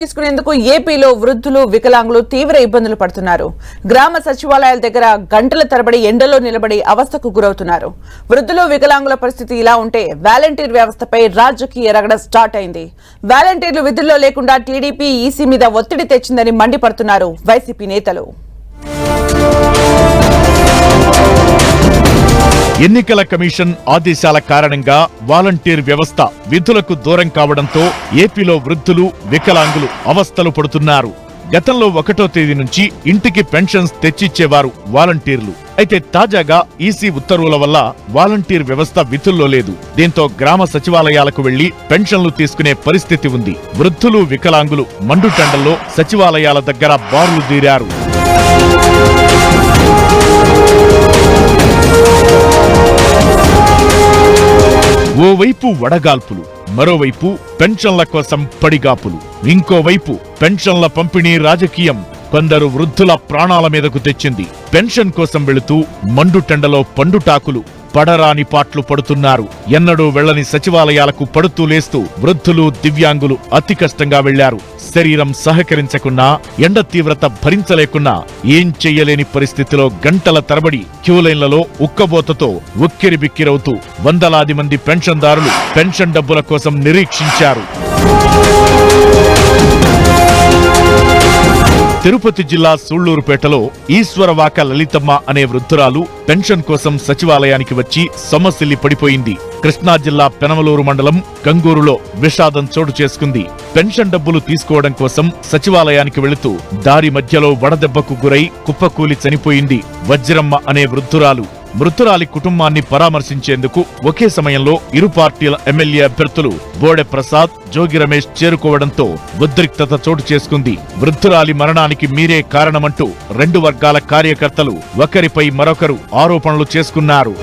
తీసుకునేందుకు ఏపీలో వృద్ధులు వికలాంగులు తీవ్ర ఇబ్బందులు పడుతున్నారు. గ్రామ సచివాలయాల దగ్గర గంటల తరబడి ఎండలో నిలబడి అవస్థకు గురవుతున్నారు. వృద్ధులు వికలాంగుల పరిస్థితి ఇలా ఉంటే వాలంటీర్ వ్యవస్థపై రాజకీయ రగడ స్టార్ట్ అయింది. వాలంటీర్లు విధుల్లో లేకుండా టీడీపీ ఈసీ మీద ఒత్తిడి తెచ్చిందని మండిపడుతున్నారు వైసీపీ నేతలు. ఎన్నికల కమిషన్ ఆదేశాల కారణంగా వాలంటీర్ వ్యవస్థ విధులకు దూరం కావడంతో ఏపీలో వృద్ధులు వికలాంగులు అవస్థలు పడుతున్నారు. గతంలో 1వ తేదీ నుంచి ఇంటికి పెన్షన్స్ తెచ్చిచ్చేవారు వాలంటీర్లు. అయితే తాజాగా ఈసీ ఉత్తర్వుల వల్ల వాలంటీర్ వ్యవస్థ విధుల్లో లేదు. దీంతో గ్రామ సచివాలయాలకు వెళ్లి పెన్షన్లు తీసుకునే పరిస్థితి ఉంది. వృద్ధులు వికలాంగులు మండుటెండల్లో సచివాలయాల దగ్గర బారులు తీరారు. ఓవైపు వడగాల్పులు, మరోవైపు పెన్షన్ల కోసం పడిగాపులు, ఇంకోవైపు పెన్షన్ల పంపిణీ రాజకీయం కొందరు వృద్ధుల ప్రాణాల మీదకు తెచ్చింది. పెన్షన్ కోసం వెళుతూ మండుటెండలో పండుటాకులు పడరాని పాట్లు పడుతున్నారు. ఎన్నడూ వెళ్లని సచివాలయాలకు పడుతూ లేస్తూ వృద్ధులు దివ్యాంగులు అతి కష్టంగా వెళ్లారు. శరీరం సహకరించకున్నా, ఎండ తీవ్రత భరించలేకున్నా ఏం చెయ్యలేని పరిస్థితిలో గంటల తరబడి క్యూలైన్లలో ఉక్కబోతతో ఉక్కిరిబిక్కిరవుతూ వందలాది మంది పెన్షన్దారులు పెన్షన్ డబ్బుల కోసం నిరీక్షించారు. తిరుపతి జిల్లా సూళ్లూరుపేటలో ఈశ్వరవాక లలితమ్మ అనే వృద్ధురాలు పెన్షన్ కోసం సచివాలయానికి వచ్చి సొమ్మసిల్లి పడిపోయింది. కృష్ణా జిల్లా పెనమలూరు మండలం గంగూరులో విషాదం చోటు చేసుకుంది. పెన్షన్ డబ్బులు తీసుకోవడం కోసం సచివాలయానికి వెళుతూ దారి మధ్యలో వడదెబ్బకు గురై కుప్పకూలి చనిపోయింది వజ్రమ్మ అనే వృద్ధురాలు. మృతురాలి కుటుంబాన్ని పరామర్శించేందుకు ఒకే సమయంలో ఇరు పార్టీల ఎమ్మెల్యే అభ్యర్థులు బోడె ప్రసాద్, జోగి రమేష్ చేరుకోవడంతో ఉద్రిక్తత చోటు చేసుకుంది. వృద్ధురాలి మరణానికి మీరే కారణమంటూ 2 వర్గాల కార్యకర్తలు ఒకరిపై మరొకరు ఆరోపణలు చేసుకున్నారు.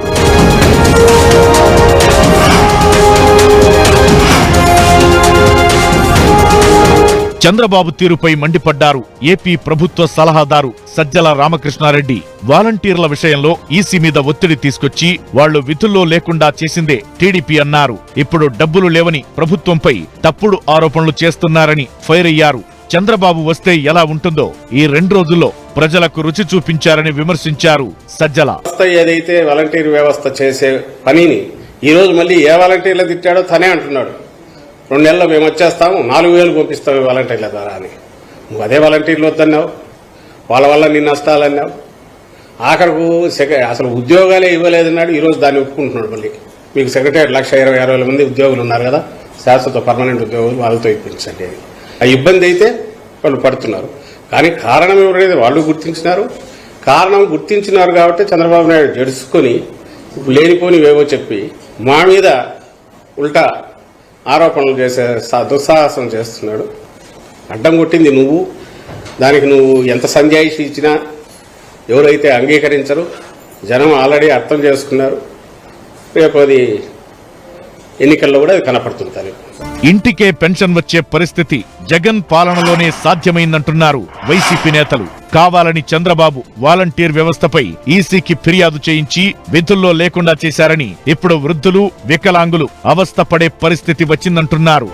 చంద్రబాబు తీరుపై మండిపడ్డారు ఏపీ ప్రభుత్వ సలహాదారు సజ్జల రామకృష్ణారెడ్డి. వాలంటీర్ల విషయంలో ఈసీ మీద ఒత్తిడి తీసుకొచ్చి వాళ్లు విధుల్లో లేకుండా చేసిందే టీడీపీ అన్నారు. ఇప్పుడు డబ్బులు లేవని ప్రభుత్వంపై తప్పుడు ఆరోపణలు చేస్తున్నారని ఫైర్ అయ్యారు. చంద్రబాబు వస్తే ఎలా ఉంటుందో ఈ 2 రోజుల్లో ప్రజలకు రుచి చూపించారని విమర్శించారు సజ్జల. ఏదైతే వాలంటీర్ వ్యవస్థ చేసే పనిని ఈ రోజు మళ్ళీ ఏ వాలంటీర్లు తిట్టాడో తనే అంటున్నాడు. 2 నెలల్లో మేము వచ్చేస్తాము, 4,000 పంపిస్తాము వాలంటీర్ల ద్వారా అని. నువ్వు అదే వాలంటీర్లు వద్దన్నావు, వాళ్ళ వల్ల నీ నష్టాలన్నావు. ఆఖరకు అసలు ఉద్యోగాలే ఇవ్వలేదన్నాడు. ఈరోజు దాన్ని ఒప్పుకుంటున్నాడు. మళ్ళీ మీకు సెక్రటరీ 1,20,000 మంది ఉద్యోగులు ఉన్నారు కదా, శాశ్వత పర్మనెంట్ ఉద్యోగులు, వాళ్ళతో ఇప్పించండి. ఆ ఇబ్బంది అయితే వాళ్ళు పడుతున్నారు. కానీ కారణం ఎవరైతే వాళ్ళు గుర్తించినారు. కారణం గుర్తించినారు కాబట్టి చంద్రబాబు నాయుడు జడుచుకొని లేనిపోనివేవో చెప్పి మా మీద ఉల్టా ఆరోపణలు చేసే దుస్సాహసం చేస్తున్నాడు. అడ్డం కొట్టింది నువ్వు. దానికి నువ్వు ఎంత సంజాయిషి ఇచ్చినా ఎవరైతే అంగీకరించరు. జనం ఆల్రెడీ అర్థం చేసుకున్నారు. రేపు అది ఎన్నికల్లో కూడా అది కనపడుతుంది. ఇంటికే పెన్షన్ వచ్చే పరిస్థితి జగన్ పాలనలోనే సాధ్యమైందంటున్నారు వైసీపీ నేతలు. కావాలని చంద్రబాబు వాలంటీర్ వ్యవస్థపై ఈసీకి ఫిర్యాదు చేయించి విధుల్లో లేకుండా చేశారని ఇప్పుడు వృద్ధులు వికలాంగులు అవస్థ పడే పరిస్థితి వచ్చిందంటున్నారు.